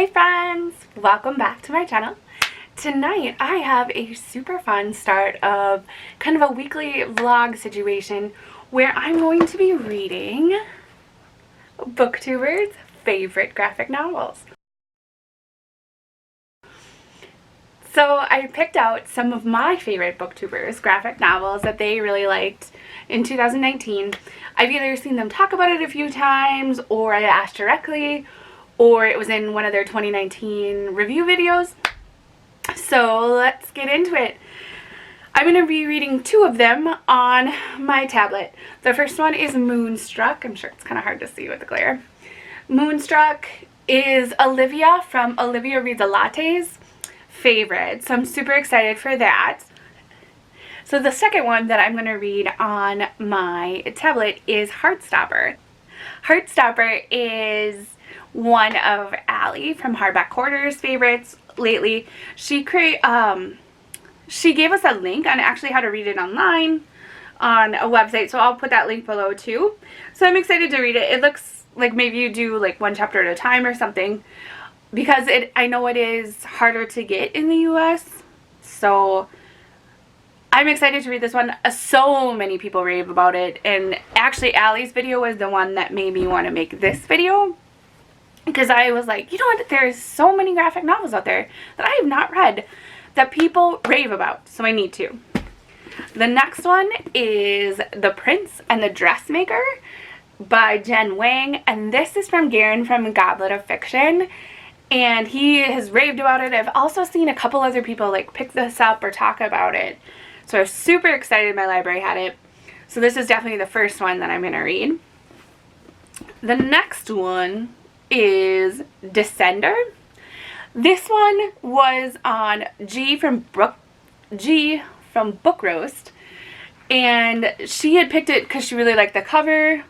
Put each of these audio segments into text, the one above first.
Hey friends! Welcome back to my channel. Tonight I have a super fun start of kind of a weekly vlog situation where I'm going to be reading Booktuber's favorite graphic novels. So I picked out some of my favorite Booktubers graphic novels that they really liked in 2019. I've either seen them talk about it a few times, or I asked directly, or it was in one of their 2019 review videos. So let's get into it. I'm going to be reading two of them on my tablet. The first one is Moonstruck. I'm sure it's kind of hard to see with the glare. Moonstruck is Olivia from Olivia Reads a Latte's favorite, so I'm super excited for that. So the second one that I'm going to read on my tablet is Heartstopper. Heartstopper is one of Allie from Hardback Quarters' favorites lately. She gave us a link on actually how to read it online on a website, so I'll put that link below too. So I'm excited to read it. It looks like maybe you do like one chapter at a time or something, because I know it is harder to get in the US, so I'm excited to read this one. So many people rave about it, and actually Allie's video was the one that made me want to make this video, because I was like, you know what, there's so many graphic novels out there that I have not read that people rave about, so I need to. The next one is The Prince and the Dressmaker by Jen Wang, and this is from Garen from Goblet of Fiction, and he has raved about it. I've also seen a couple other people like pick this up or talk about it, so I was super excited my library had it. So this is definitely the first one that I'm going to read. The next one is Descender. This one was on G from Book Roast, and she had picked it because she really liked the cover,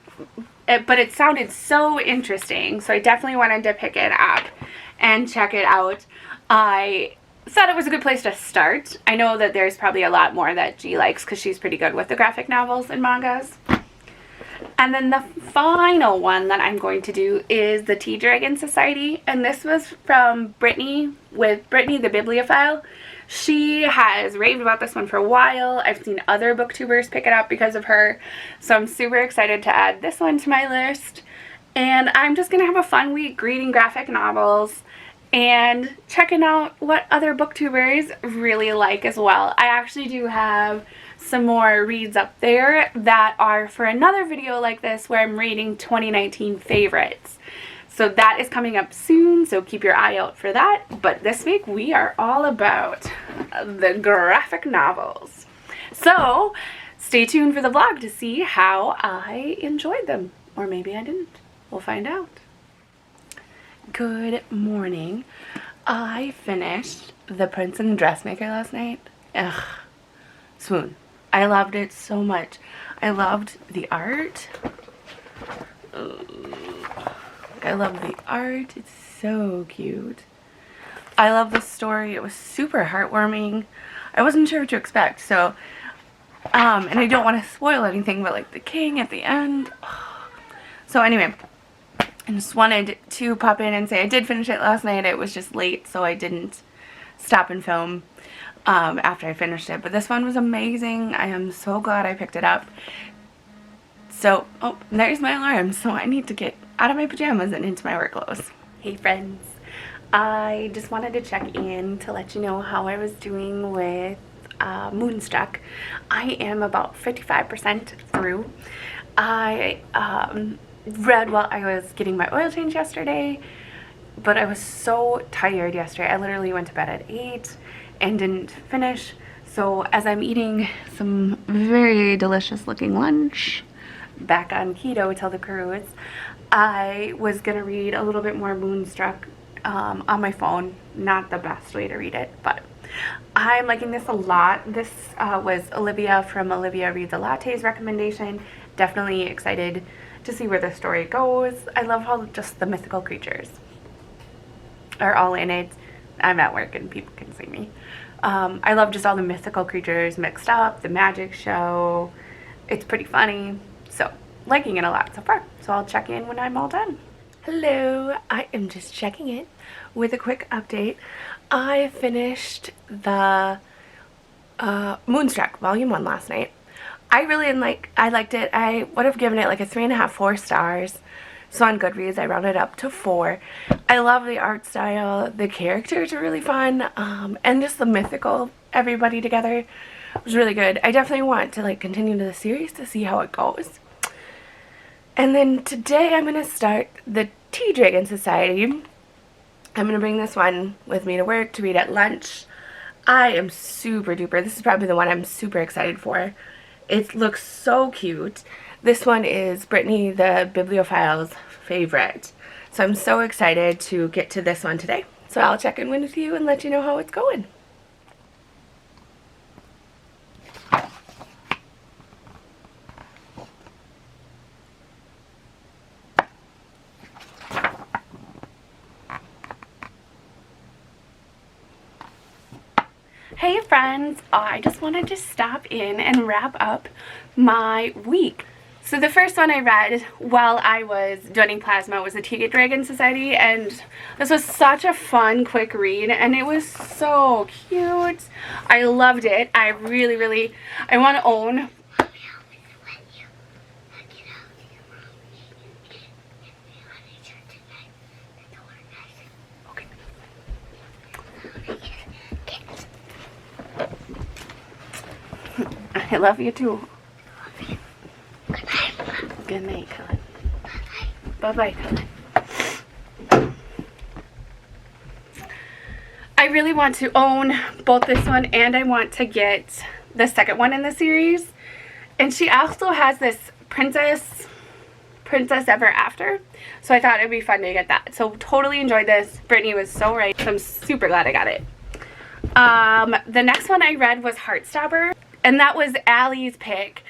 but it sounded so interesting, so I definitely wanted to pick it up and check it out. I thought it was a good place to start. I know that there's probably a lot more that G likes because she's pretty good with the graphic novels and mangas. And then the final one that I'm going to do is the Tea Dragon Society, and this was from Brittany, with Brittany the Bibliophile. She has raved about this one for a while. I've seen other booktubers pick it up because of her, so I'm super excited to add this one to my list. And I'm just gonna have a fun week reading graphic novels and checking out what other booktubers really like as well. I actually do have some more reads up there that are for another video like this where I'm reading 2019 favorites. So that is coming up soon, so keep your eye out for that. But this week we are all about the graphic novels. So stay tuned for the vlog to see how I enjoyed them. Or maybe I didn't. We'll find out. Good morning. I finished The Prince and the Dressmaker last night. Ugh. Swoon. I loved it so much. I loved the art. I love the art. It's so cute. I love the story. It was super heartwarming. I wasn't sure what to expect, so and I don't want to spoil anything, but like the king at the end. So anyway, I just wanted to pop in and say I did finish it last night. It was just late, so I didn't stop and film after I finished it. But this one was amazing. I am so glad I picked it up. So, oh, there's my alarm. So I need to get out of my pajamas and into my work clothes. Hey friends. I just wanted to check in to let you know how I was doing with Moonstruck. I am about 55% through. I read while I was getting my oil change yesterday, but I was so tired yesterday. I literally went to bed at 8 and didn't finish. So as I'm eating some very delicious looking lunch back on keto till the cruise, I was gonna read a little bit more Moonstruck on my phone. Not the best way to read it, but I'm liking this a lot. This was Olivia from Olivia Reads a Latte's recommendation. Definitely excited to see where the story goes. I love how just the mythical creatures are all in it. I'm at work and people can see me. I love just all the mythical creatures mixed up, the magic show. It's pretty funny. So liking it a lot so far. So I'll check in when I'm all done. Hello, I am just checking in with a quick update. I finished the Moonstruck Volume 1 last night. I liked it. I would have given it like a 3.5, 4 stars. So on Goodreads, I rounded up to 4. I love the art style. The characters are really fun. And just the mythical everybody together was really good. I definitely want to like continue to the series to see how it goes. And then today I'm going to start the Tea Dragon Society. I'm going to bring this one with me to work to read at lunch. I am super duper. This is probably the one I'm super excited for. It looks so cute. This one is Brittany the Bibliophile's favorite. So I'm so excited to get to this one today. So I'll check in with you and let you know how it's going. Hey friends, I just wanted to stop in and wrap up my week. So the first one I read while I was doing plasma was the Tea Dragon Society, and this was such a fun, quick read, and it was so cute. I loved it. I really, I want to own. I love you too. Good night, Cullen. Bye-bye, Cullen. I really want to own both this one and I want to get the second one in the series. And she also has this Princess Ever After. So I thought it would be fun to get that. So totally enjoyed this. Brittany was so right. So I'm super glad I got it. The next one I read was Heartstopper. And that was Allie's pick.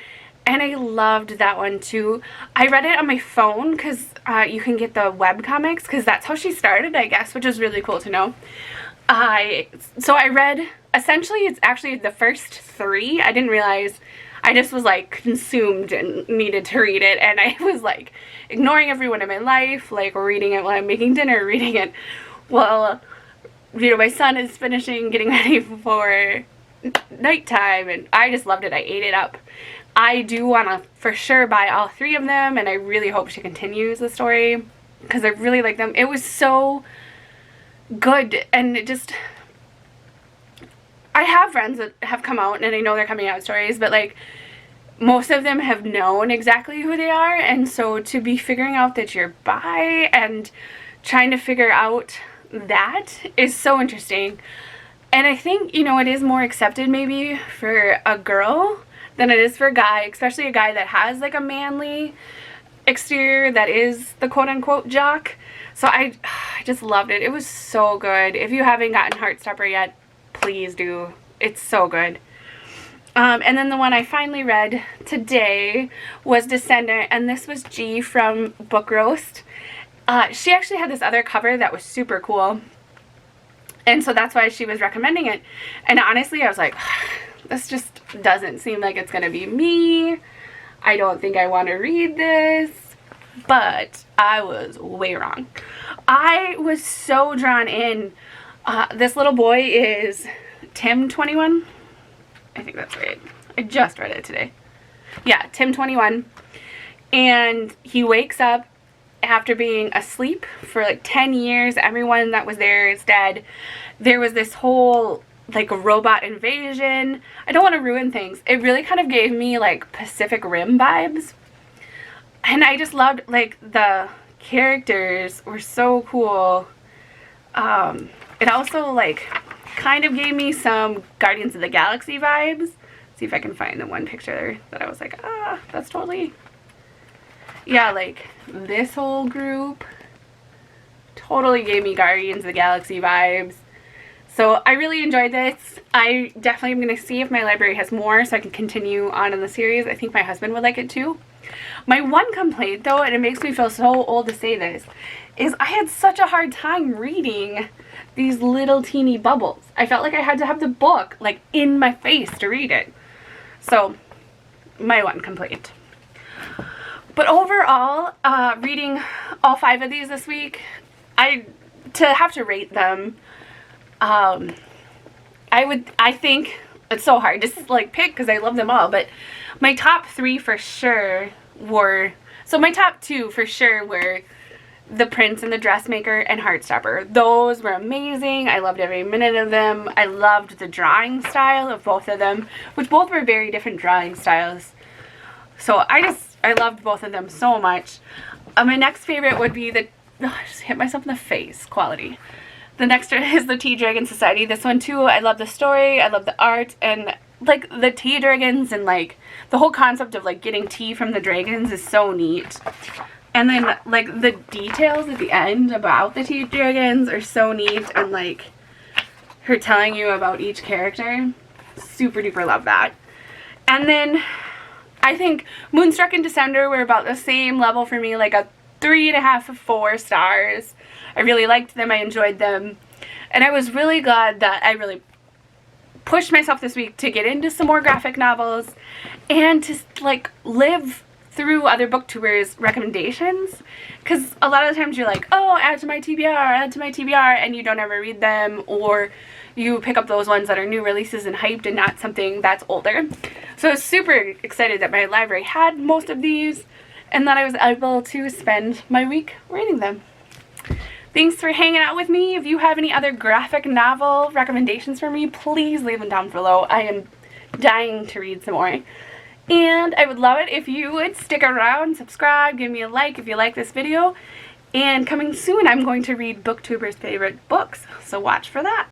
And I loved that one too. I read it on my phone because you can get the web comics because that's how she started, I guess, which is really cool to know. So I read, essentially it's actually the first 3. I didn't realize, I just was like consumed and needed to read it. And I was like ignoring everyone in my life, like reading it while I'm making dinner, reading it while, you know, my son is finishing getting ready for nighttime, and I just loved it. I ate it up. I do want to for sure buy all 3 of them, and I really hope she continues the story because I really like them. It was so good, and it just, I have friends that have come out and I know they're coming out stories, but like most of them have known exactly who they are, and so to be figuring out that you're bi and trying to figure out that is so interesting. And I think, you know, it is more accepted maybe for a girl than it is for a guy, especially a guy that has like a manly exterior that is the quote-unquote jock. So I just loved it. It was so good. If you haven't gotten Heartstopper yet, please do. It's so good. And then the one I finally read today was Descendant, and this was G from Book Roast. She actually had this other cover that was super cool. And so that's why she was recommending it. And honestly, I was like, this just doesn't seem like it's going to be me. I don't think I want to read this. But I was way wrong. I was so drawn in. This little boy is Tim 21. I think that's right. I just read it today. Yeah, Tim 21. And he wakes up after being asleep for like 10 years. Everyone that was there is dead. There was this whole like robot invasion. I don't want to ruin things. It really kind of gave me like Pacific Rim vibes. And I just loved, like, the characters were so cool. It also like kind of gave me some Guardians of the Galaxy vibes. See if I can find the one picture that I was like, ah, that's totally, yeah, like this whole group totally gave me Guardians of the Galaxy vibes. So I really enjoyed this. I definitely am going to see if my library has more so I can continue on in the series. I think my husband would like it too. My one complaint though, and it makes me feel so old to say this, is I had such a hard time reading these little teeny bubbles. I felt like I had to have the book like in my face to read it. So my one complaint. But overall, reading all 5 of these this week, to have to rate them, I think it's so hard to like pick because I love them all, but my top 3 for sure were, so my top 2 for sure were The Prince and the Dressmaker and Heartstopper. Those were amazing. I loved every minute of them. I loved the drawing style of both of them, which both were very different drawing styles. So I loved both of them so much. My next favorite would be I just hit myself in the face quality. The next is the Tea Dragon Society. This one too, I love the story, I love the art, and like the tea dragons and like the whole concept of like getting tea from the dragons is so neat. And then like the details at the end about the tea dragons are so neat, and like her telling you about each character. Super duper love that. And then I think Moonstruck and Descender were about the same level for me, like a 3.5 of 4 stars. I really liked them, I enjoyed them, and I was really glad that I really pushed myself this week to get into some more graphic novels and to like live through other booktubers' recommendations, because a lot of the times you're like, oh, add to my TBR, and you don't ever read them, or you pick up those ones that are new releases and hyped and not something that's older. So I was super excited that my library had most of these and that I was able to spend my week reading them. Thanks for hanging out with me. If you have any other graphic novel recommendations for me, please leave them down below. I am dying to read some more. And I would love it if you would stick around, subscribe, give me a like if you like this video. And coming soon, I'm going to read Booktuber's favorite books, so watch for that.